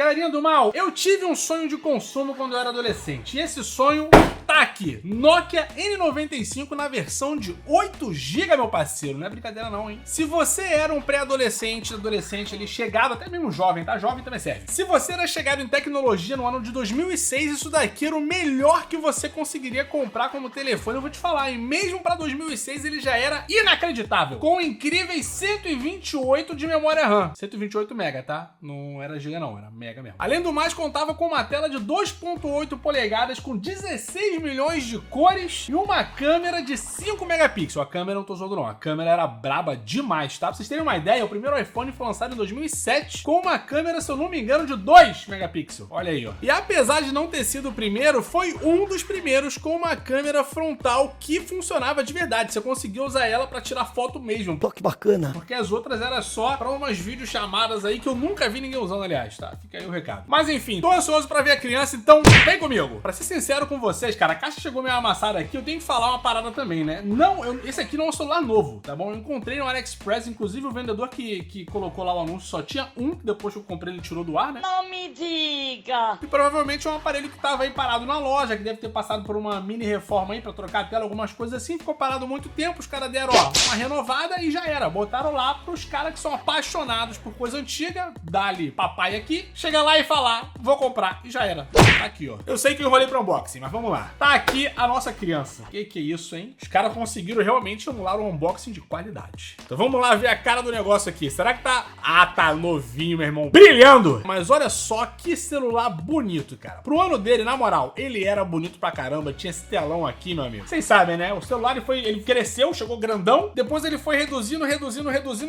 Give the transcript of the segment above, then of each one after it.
Galerinha do mal, eu tive um sonho de consumo quando eu era adolescente. E esse sonho tá aqui. Nokia N95 na versão de 8 GB, meu parceiro. Não é brincadeira não, hein? Se você era um pré-adolescente, adolescente ali, chegado, até mesmo jovem, tá? Jovem também serve. Se você era chegado em tecnologia no ano de 2006, isso daqui era o melhor que você conseguiria comprar como telefone. Eu vou te falar, hein? Mesmo pra 2006 ele já era inacreditável. Com incríveis 128 de memória RAM. 128 MB, tá? Não era giga não, era mega mesmo. Além do mais, contava com uma tela de 2.8 polegadas com 16 milhões de cores e uma câmera de 5 megapixels. A câmera não tô zoando não, a câmera era braba demais, tá? Pra vocês terem uma ideia, o primeiro iPhone foi lançado em 2007 com uma câmera, se eu não me engano, de 2 megapixels. Olha aí, ó. E apesar de não ter sido o primeiro, foi um dos primeiros com uma câmera frontal que funcionava de verdade. Você conseguia usar ela pra tirar foto mesmo. Pô, que bacana. Porque as outras era só pra umas videochamadas aí que eu nunca vi ninguém usando, aliás, tá? Fica aí o recado. Mas enfim, tô ansioso pra ver a criança, então vem comigo. Pra ser sincero com vocês, cara, a caixa chegou meio amassada aqui, eu tenho que falar uma parada também, né? Não, esse aqui não é um celular novo, tá bom? Eu encontrei no AliExpress, inclusive o vendedor que colocou lá o anúncio só tinha um, depois que eu comprei ele tirou do ar, né? Não me diga! E provavelmente é um aparelho que tava aí parado na loja, que deve ter passado por uma mini reforma aí pra trocar a tela, algumas coisas assim, ficou parado muito tempo, os caras deram, ó, uma renovada e já era. Botaram lá pros caras que são apaixonados por coisa antiga, dá-lhe papai aqui, chega lá e falar, vou comprar, e já era. Tá aqui, ó. Eu sei que eu enrolei pro unboxing, mas vamos lá. Tá aqui a nossa criança. Que é isso, hein? Os caras conseguiram realmente emular um unboxing de qualidade. Então vamos lá ver a cara do negócio aqui. Será que tá... Ah, tá novinho, meu irmão. Brilhando! Mas olha só que celular bonito, cara. Pro ano dele, na moral, ele era bonito pra caramba. Tinha esse telão aqui, meu amigo. Vocês sabem, né? O celular, ele cresceu, chegou grandão. Depois ele foi reduzindo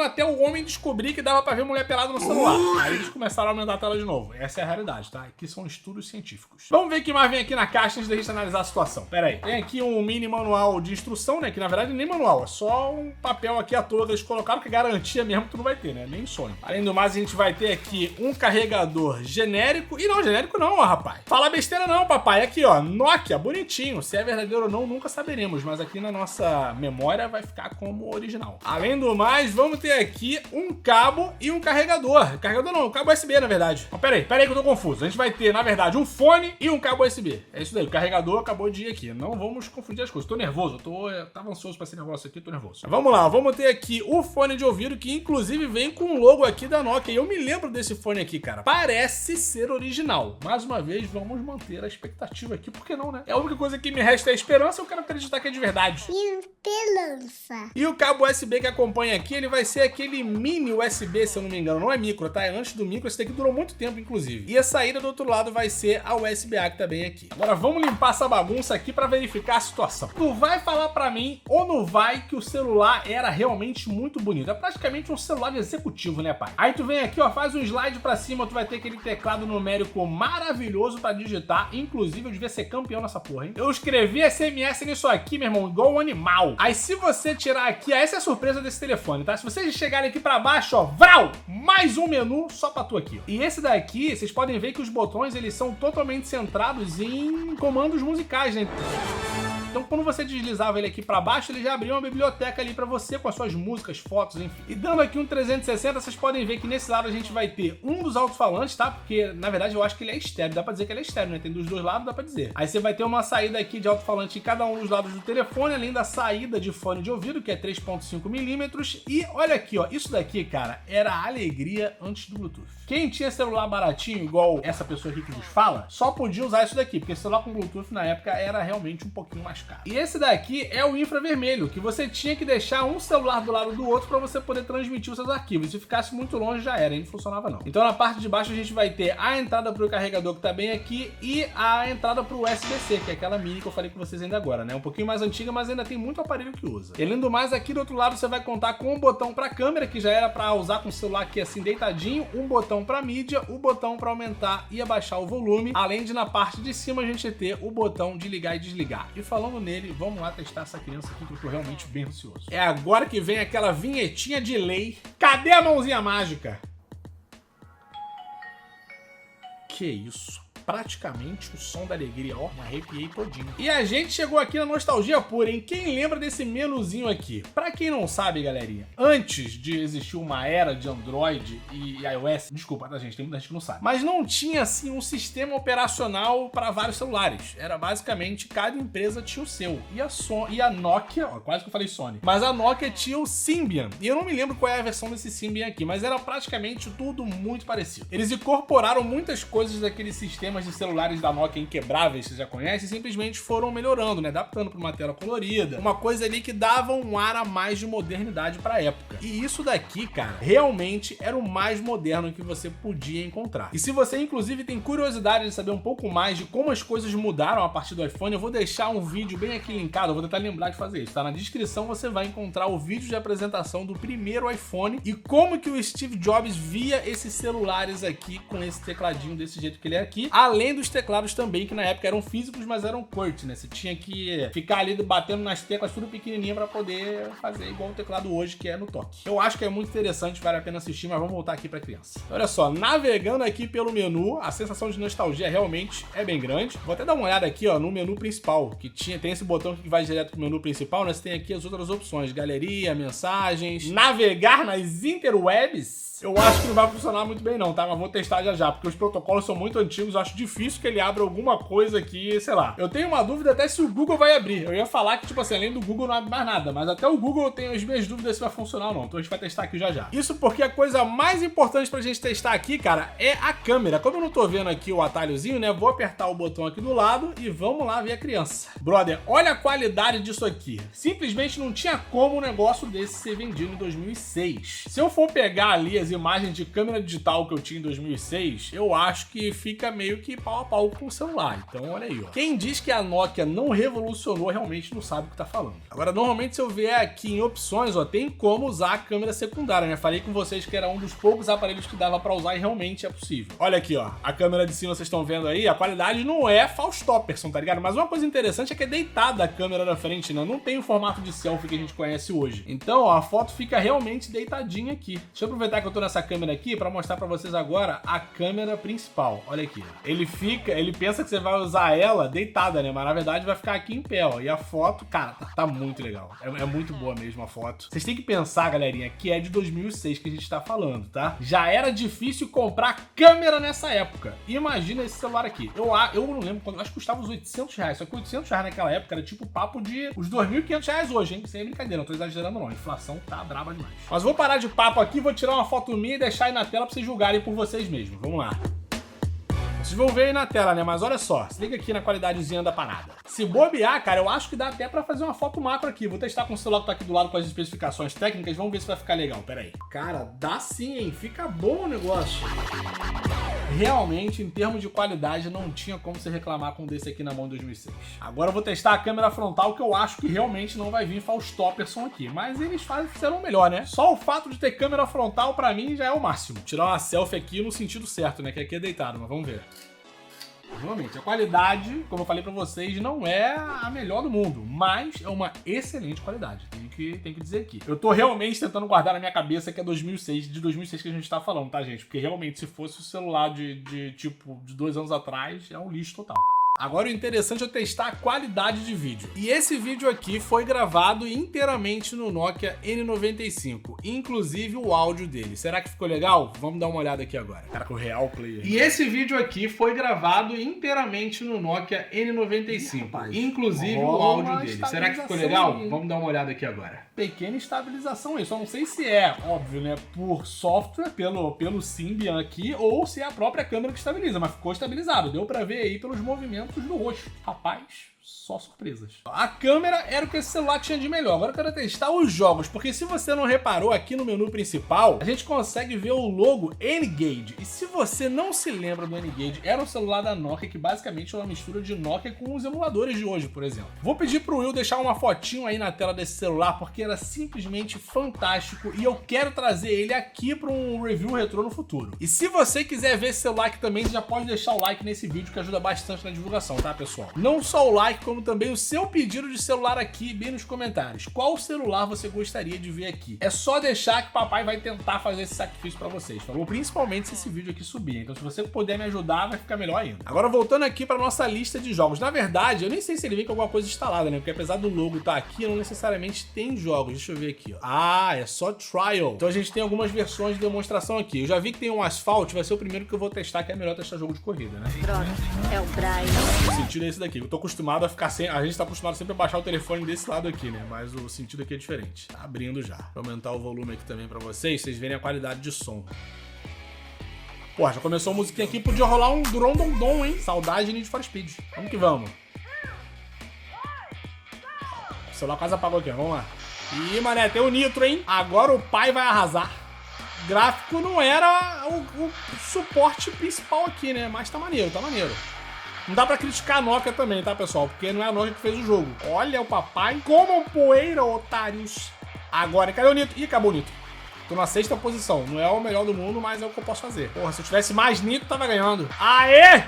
até o homem descobrir que dava pra ver mulher pelada no celular. Aí eles começaram a aumentar a tela de novo. Essa é a realidade, tá? Aqui são estudos científicos. Vamos ver o que mais vem aqui na caixa antes da gente analisar a situação. Pera aí. Tem aqui um mini manual de instrução, né? Que na verdade nem manual, é só um papel aqui à toa que eles colocaram, que garantia mesmo que tu não vai ter, né? Nem sonho. Além do mais, a gente vai ter aqui um carregador genérico. E não, genérico não, ó, rapaz. Fala besteira não, papai. Aqui, ó, Nokia, bonitinho. Se é verdadeiro ou não, nunca saberemos. Mas aqui na nossa memória vai ficar como original. Além do mais, vamos ter aqui um cabo e um carregador. Carregador não, um cabo USB, na verdade. Mas pera aí que eu tô confuso. A gente vai ter, na verdade, um fone e um cabo USB. É isso daí, o carregador acabou de ir aqui. Não vamos confundir as coisas. Tô nervoso, eu tava ansioso pra esse negócio aqui, tô nervoso. Mas vamos lá, vamos ter aqui o fone de ouvido, que inclusive vem com o logo aqui da Nokia. E eu me lembro desse fone aqui, cara. Parece ser original. Mais uma vez, vamos manter a expectativa aqui, por que não, né? É a única coisa que me resta é a esperança, eu quero acreditar que é de verdade. Esperança. E o cabo USB que acompanha aqui, ele vai ser aquele mini USB, se eu não me engano. Não é micro, tá? É antes do micro. Esse daqui durou muito tempo, inclusive. E a saída do outro lado vai ser a USB-A, que tá bem aqui. Agora vamos limpar essa bagunça aqui pra verificar a situação. Tu vai falar pra mim, ou não vai, que o celular era realmente muito bonito. É praticamente um celular executivo, né, pai? Aí tu vem aqui, ó, faz um slide pra cima, tu vai ter aquele teclado numérico maravilhoso pra digitar. Inclusive, eu devia ser campeão nessa porra, hein? Eu escrevi SMS nisso aqui, meu irmão, igual um animal. Aí se você tirar aqui, essa é a surpresa desse telefone, tá? Se vocês chegarem aqui pra baixo, ó, vrau! Mais um menu só pra tu aqui, ó. E esse daqui, vocês podem ver que os botões, eles são totalmente centrados em comandos musicais, né? Então, quando você deslizava ele aqui pra baixo, ele já abria uma biblioteca ali pra você com as suas músicas, fotos, enfim. E dando aqui um 360, vocês podem ver que nesse lado a gente vai ter um dos alto-falantes, tá? Porque, na verdade, eu acho que ele é estéreo. Dá pra dizer que ele é estéreo, né? Tem dos dois lados, dá pra dizer. Aí você vai ter uma saída aqui de alto-falante em cada um dos lados do telefone, além da saída de fone de ouvido, que é 3.5 milímetros. E olha aqui, ó. Isso daqui, cara, era a alegria antes do Bluetooth. Quem tinha celular baratinho, igual essa pessoa aqui que nos fala, só podia usar isso daqui, porque celular com Bluetooth na época era realmente um pouquinho mais caro. E esse daqui é o infravermelho, que você tinha que deixar um celular do lado do outro para você poder transmitir os seus arquivos. Se ficasse muito longe, já era, ele não funcionava não. Então na parte de baixo a gente vai ter a entrada para o carregador, que tá bem aqui, e a entrada para o USB-C, que é aquela mini que eu falei com vocês ainda agora, né? Um pouquinho mais antiga, mas ainda tem muito aparelho que usa. E além do mais, aqui do outro lado você vai contar com um botão para câmera, que já era para usar com o celular aqui assim deitadinho, um botão para mídia, o botão para aumentar e abaixar o volume, além de na parte de cima a gente ter o botão de ligar e desligar. E falando nele, vamos lá testar essa criança aqui, que eu tô realmente bem ansioso. É agora que vem aquela vinhetinha de lei. Cadê a mãozinha mágica? Que isso? praticamente o som da alegria, ó, me arrepiei todinho. E a gente chegou aqui na nostalgia pura, hein? Quem lembra desse menuzinho aqui? Pra quem não sabe, galerinha, antes de existir uma era de Android e iOS, desculpa, tá, gente? Tem muita gente que não sabe, mas não tinha, assim, um sistema operacional para vários celulares. Era basicamente, cada empresa tinha o seu. E a Nokia, ó, quase que eu falei Sony, mas a Nokia tinha o Symbian. E eu não me lembro qual é a versão desse Symbian aqui, mas era praticamente tudo muito parecido. Eles incorporaram muitas coisas daqueles sistemas de celulares da Nokia inquebráveis, você já conhece, e simplesmente foram melhorando, né? Adaptando para uma tela colorida. Uma coisa ali que dava um ar a mais de modernidade para a época. E isso daqui, cara, realmente era o mais moderno que você podia encontrar. E se você, inclusive, tem curiosidade de saber um pouco mais de como as coisas mudaram a partir do iPhone, eu vou deixar um vídeo bem aqui linkado, eu vou tentar lembrar de fazer isso, tá? Na descrição você vai encontrar o vídeo de apresentação do primeiro iPhone e como que o Steve Jobs via esses celulares aqui com esse tecladinho desse jeito que ele é aqui, além dos teclados também, que na época eram físicos, mas eram QWERTY, né? Você tinha que ficar ali batendo nas teclas tudo pequenininha para poder fazer igual o teclado hoje, que é no toque. Eu acho que é muito interessante, vale a pena assistir, mas vamos voltar aqui para criança. Olha só, navegando aqui pelo menu, a sensação de nostalgia realmente é bem grande. Vou até dar uma olhada aqui, ó, no menu principal, que tem esse botão que vai direto pro menu principal, né? Você tem aqui as outras opções, galeria, mensagens, navegar nas interwebs. Eu acho que não vai funcionar muito bem não, tá? Mas vou testar já já, porque os protocolos são muito antigos, eu acho difícil que ele abra alguma coisa aqui, sei lá. Eu tenho uma dúvida até se o Google vai abrir. Eu ia falar que, tipo assim, além do Google não abre mais nada, mas até o Google eu tenho as minhas dúvidas se vai funcionar ou não. Então a gente vai testar aqui já já. Isso porque a coisa mais importante pra gente testar aqui, cara, é a câmera. Como eu não tô vendo aqui o atalhozinho, né, vou apertar o botão aqui do lado e vamos lá ver a criança. Brother, olha a qualidade disso aqui. Simplesmente não tinha como um negócio desse ser vendido em 2006. Se eu for pegar ali as imagens de câmera digital que eu tinha em 2006, eu acho que fica meio que pau a pau com o celular. Então olha aí, ó. Quem diz que a Nokia não revolucionou realmente não sabe o que tá falando. Agora, normalmente se eu vier aqui em opções, ó, tem como usar a câmera secundária, né? Falei com vocês que era um dos poucos aparelhos que dava pra usar e realmente é possível. Olha aqui, ó. A câmera de cima vocês estão vendo aí, a qualidade não é Faustopperson, tá ligado? Mas uma coisa interessante é que é deitada a câmera da frente, né? Não tem o formato de selfie que a gente conhece hoje. Então, ó, a foto fica realmente deitadinha aqui. Deixa eu aproveitar que eu tô nessa câmera aqui pra mostrar pra vocês agora a câmera principal. Olha aqui, ó. Ele pensa que você vai usar ela deitada, né? Mas na verdade vai ficar aqui em pé, ó. E a foto, cara, tá muito legal. É muito boa mesmo a foto. Vocês têm que pensar, galerinha, que é de 2006 que a gente tá falando, tá? Já era difícil comprar câmera nessa época. Imagina esse celular aqui. Eu não lembro quando, acho que custava uns 800 reais. Só que 800 reais naquela época era tipo papo de uns 2.500 reais hoje, hein? Sem brincadeira, não tô exagerando não. A inflação tá braba demais. Mas vou parar de papo aqui, vou tirar uma foto minha e deixar aí na tela pra vocês julgarem por vocês mesmos. Vamos lá. Vocês vão ver aí na tela, né? Mas olha só, se liga aqui na qualidadezinha da parada. Se bobear, cara, eu acho que dá até pra fazer uma foto macro aqui. Vou testar com o celular que tá aqui do lado com as especificações técnicas. Vamos ver se vai ficar legal. Pera aí. Cara, dá sim, hein? Fica bom o negócio. Realmente, em termos de qualidade, não tinha como você reclamar com um desse aqui na mão em 2006. Agora eu vou testar a câmera frontal, que eu acho que realmente não vai vir Faustopperson aqui. Mas eles fizeram melhor, né? Só o fato de ter câmera frontal, pra mim, já é o máximo. Tirar uma selfie aqui no sentido certo, né? Que aqui é deitado, mas vamos ver. Realmente, a qualidade, como eu falei pra vocês, não é a melhor do mundo, mas é uma excelente qualidade, tem que dizer aqui. Eu tô realmente tentando guardar na minha cabeça que é 2006, de 2006 que a gente tá falando, tá, gente? Porque realmente, se fosse o celular de 2 anos atrás, é um lixo total. Agora o interessante é testar a qualidade de vídeo. E esse vídeo aqui foi gravado inteiramente no Nokia N95, inclusive o áudio dele. Será que ficou legal? Vamos dar uma olhada aqui agora. Cara, com o Real Player. E esse vídeo aqui foi gravado inteiramente no Nokia N95, inclusive o áudio dele. Será que ficou legal? Vamos dar uma olhada aqui agora. Pequena estabilização aí, só não sei se é, óbvio, né, por software, pelo Symbian aqui, ou se é a própria câmera que estabiliza, mas ficou estabilizado, deu pra ver aí pelos movimentos do rosto. Rapaz, só surpresas. A câmera era o que esse celular tinha de melhor. Agora eu quero testar os jogos, porque se você não reparou aqui no menu principal, a gente consegue ver o logo N-Gage. E se você não se lembra do N-Gage, era um celular da Nokia que basicamente é uma mistura de Nokia com os emuladores de hoje, por exemplo. Vou pedir pro Will deixar uma fotinho aí na tela desse celular, porque era simplesmente fantástico e eu quero trazer ele aqui para um review retrô no futuro. E se você quiser ver esse celular aqui também, você já pode deixar o like nesse vídeo, que ajuda bastante na divulgação, tá, pessoal? Não só o like, like, como também o seu pedido de celular aqui bem nos comentários. Qual celular você gostaria de ver aqui? É só deixar que o papai vai tentar fazer esse sacrifício pra vocês, falou? Principalmente se esse vídeo aqui subir. Então se você puder me ajudar, vai ficar melhor ainda. Agora voltando aqui pra nossa lista de jogos. Na verdade, eu nem sei se ele vem com alguma coisa instalada, né? Porque apesar do logo estar aqui, não necessariamente tem jogos. Deixa eu ver aqui, ó. Ah, é só trial. Então a gente tem algumas versões de demonstração aqui. Eu já vi que tem um Asphalt, vai ser o primeiro que eu vou testar, que é melhor testar jogo de corrida, né? Pronto, é o Brian. O sentido é esse daqui. Eu tô acostumado a ficar sem... A gente tá acostumado sempre a baixar o telefone desse lado aqui, né? Mas o sentido aqui é diferente. Tá abrindo já. Vou aumentar o volume aqui também pra vocês verem a qualidade de som. Pô, já começou a musiquinha aqui, podia rolar um Drondondon, hein? Saudade de Need for Speed. Vamos que vamos. O celular quase apagou aqui, ó. Vamos lá. Ih, mané, tem o Nitro, hein? Agora o pai vai arrasar. Gráfico não era o suporte principal aqui, né? Mas tá maneiro, tá maneiro. Não dá pra criticar a Nokia também, tá, pessoal? Porque não é a Nokia que fez o jogo. Olha o papai. Como poeira, otários. Agora, cadê o Nitro? Ih, acabou o Nitro. Tô na 6ª posição. Não é o melhor do mundo, mas é o que eu posso fazer. Porra, se eu tivesse mais Nitro, tava ganhando. Aê!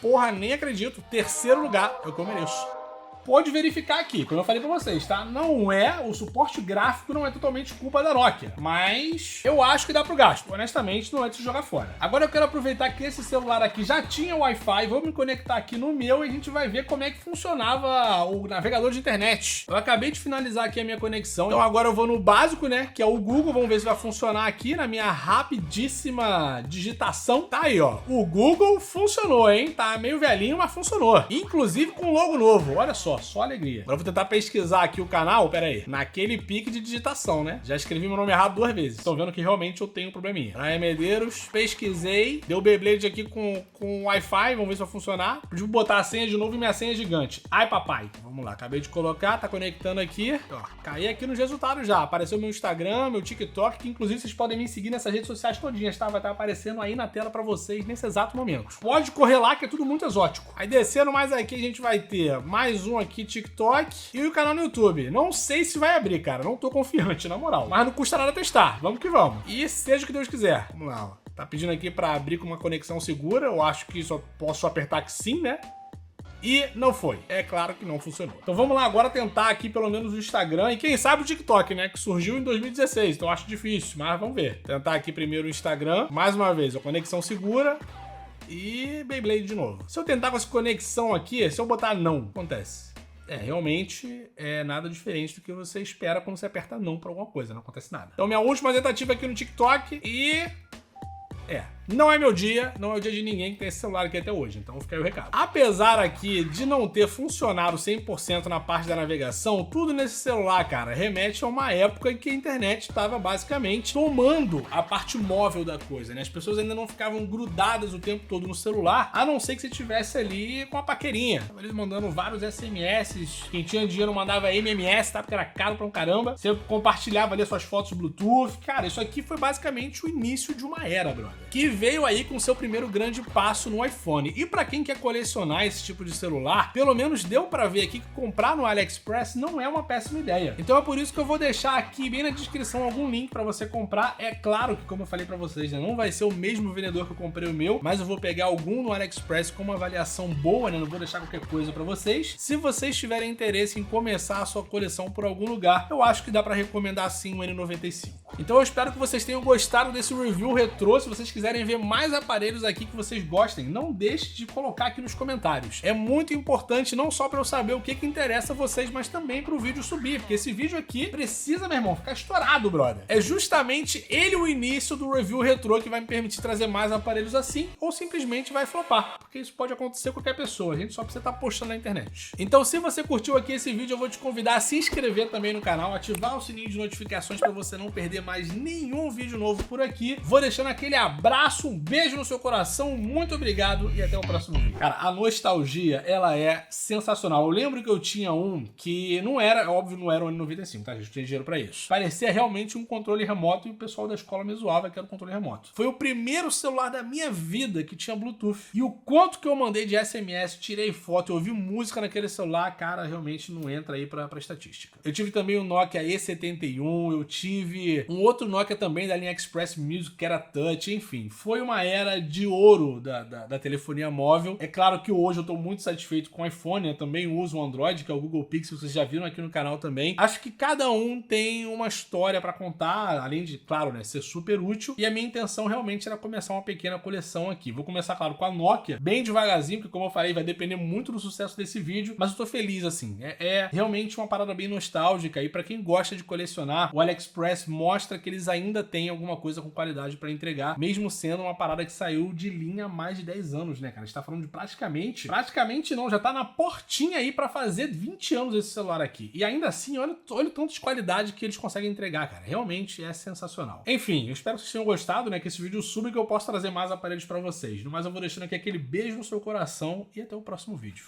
Porra, nem acredito. 3º lugar é o que eu mereço. Pode verificar aqui, como eu falei pra vocês, tá? Não é, o suporte gráfico não é totalmente culpa da Nokia, mas eu acho que dá pro gasto. Honestamente, não é de se jogar fora. Agora eu quero aproveitar que esse celular aqui já tinha Wi-Fi, vou me conectar aqui no meu e a gente vai ver como é que funcionava o navegador de internet. Eu acabei de finalizar aqui a minha conexão, então agora eu vou no básico, né, que é o Google, vamos ver se vai funcionar aqui na minha rapidíssima digitação. Tá aí, ó, o Google funcionou, hein? Tá meio velhinho, mas funcionou. Inclusive com logo novo, olha só alegria. Agora eu vou tentar pesquisar aqui o canal, pera aí, naquele pique de digitação, né? Já escrevi meu nome errado 2 vezes. Estão vendo que realmente eu tenho um probleminha. Aí, Medeiros, pesquisei, deu Beyblade aqui com Wi-Fi, vamos ver se vai funcionar. Podia botar a senha de novo e minha senha é gigante. Ai, papai. Vamos lá, acabei de colocar, tá conectando aqui. Ó, caí aqui nos resultados já. Apareceu meu Instagram, meu TikTok, que inclusive vocês podem me seguir nessas redes sociais todinhas, tá? Vai estar aparecendo aí na tela pra vocês nesse exato momento. Pode correr lá que é tudo muito exótico. Aí descendo mais aqui, a gente vai ter mais um aqui, TikTok e o canal no YouTube. Não sei se vai abrir, cara. Não tô confiante, na moral. Mas não custa nada testar. Vamos que vamos. E seja o que Deus quiser. Vamos lá, ó. Tá pedindo aqui pra abrir com uma conexão segura. Eu acho que só posso apertar que sim, né? E não foi. É claro que não funcionou. Então vamos lá agora tentar aqui pelo menos o Instagram e quem sabe o TikTok, né? Que surgiu em 2016. Então eu acho difícil, mas vamos ver. Tentar aqui primeiro o Instagram. Mais uma vez, a conexão segura. E Beyblade de novo. Se eu tentar com essa conexão aqui, se eu botar não, acontece. Realmente é nada diferente do que você espera quando você aperta não pra alguma coisa, não acontece nada. Então minha última tentativa aqui no TikTok e... não é meu dia, não é o dia de ninguém que tem esse celular aqui até hoje, então fica aí o recado. Apesar aqui de não ter funcionado 100% na parte da navegação, tudo nesse celular, cara, remete a uma época em que a internet estava basicamente tomando a parte móvel da coisa, né? As pessoas ainda não ficavam grudadas o tempo todo no celular, a não ser que você estivesse ali com a paquerinha. Tava eles mandando vários SMS, quem tinha dinheiro mandava MMS, tá? Porque era caro pra um caramba. Você compartilhava ali suas fotos Bluetooth. Cara, isso aqui foi basicamente o início de uma era, brother. Que veio aí com seu primeiro grande passo no iPhone. E pra quem quer colecionar esse tipo de celular, pelo menos deu pra ver aqui que comprar no AliExpress não é uma péssima ideia. Então é por isso que eu vou deixar aqui bem na descrição algum link pra você comprar. É claro que, como eu falei pra vocês, né, não vai ser o mesmo vendedor que eu comprei o meu, mas eu vou pegar algum no AliExpress com uma avaliação boa, né? Não vou deixar qualquer coisa pra vocês. Se vocês tiverem interesse em começar a sua coleção por algum lugar, eu acho que dá pra recomendar sim o N95. Então eu espero que vocês tenham gostado desse review retrô. Se vocês quiserem ver mais aparelhos aqui que vocês gostem, não deixe de colocar aqui nos comentários. É muito importante não só para eu saber o que interessa a vocês, mas também para o vídeo subir, porque esse vídeo aqui precisa, meu irmão, ficar estourado, brother. É justamente ele o início do review retrô que vai me permitir trazer mais aparelhos assim, ou simplesmente vai flopar, porque isso pode acontecer com qualquer pessoa, a gente só precisa estar postando na internet. Então, se você curtiu aqui esse vídeo, eu vou te convidar a se inscrever também no canal, ativar o sininho de notificações para você não perder mais nenhum vídeo novo por aqui. Vou deixando aquele abraço, um beijo no seu coração, muito obrigado e até o próximo vídeo. Cara, a nostalgia, ela é sensacional. Eu lembro que eu tinha um que não era, óbvio, não era o N95, tá? A gente tinha dinheiro pra isso. Parecia realmente um controle remoto e o pessoal da escola me zoava que era um controle remoto. Foi o primeiro celular da minha vida que tinha Bluetooth. E o quanto que eu mandei de SMS, tirei foto, eu ouvi música naquele celular, cara, realmente não entra aí pra estatística. Eu tive também o Nokia E71, eu tive Um outro Nokia também da linha Express Music, que era touch, enfim. Foi uma era de ouro da telefonia móvel. É claro que hoje eu tô muito satisfeito com o iPhone, eu também uso o Android, que é o Google Pixel, vocês já viram aqui no canal também. Acho que cada um tem uma história pra contar, além de, claro, né, ser super útil. E a minha intenção realmente era começar uma pequena coleção aqui. Vou começar, claro, com a Nokia, bem devagarzinho, porque como eu falei, vai depender muito do sucesso desse vídeo, mas eu tô feliz, assim. É realmente uma parada bem nostálgica e pra quem gosta de colecionar, o AliExpress mostra que eles ainda têm alguma coisa com qualidade pra entregar, mesmo sendo uma parada que saiu de linha há mais de 10 anos, né, cara? A gente tá falando de praticamente não, já tá na portinha aí pra fazer 20 anos esse celular aqui. E ainda assim, olha o tanto de qualidade que eles conseguem entregar, cara. Realmente é sensacional. Enfim, eu espero que vocês tenham gostado, né, que esse vídeo suba e que eu possa trazer mais aparelhos pra vocês. No mais, eu vou deixando aqui aquele beijo no seu coração e até o próximo vídeo.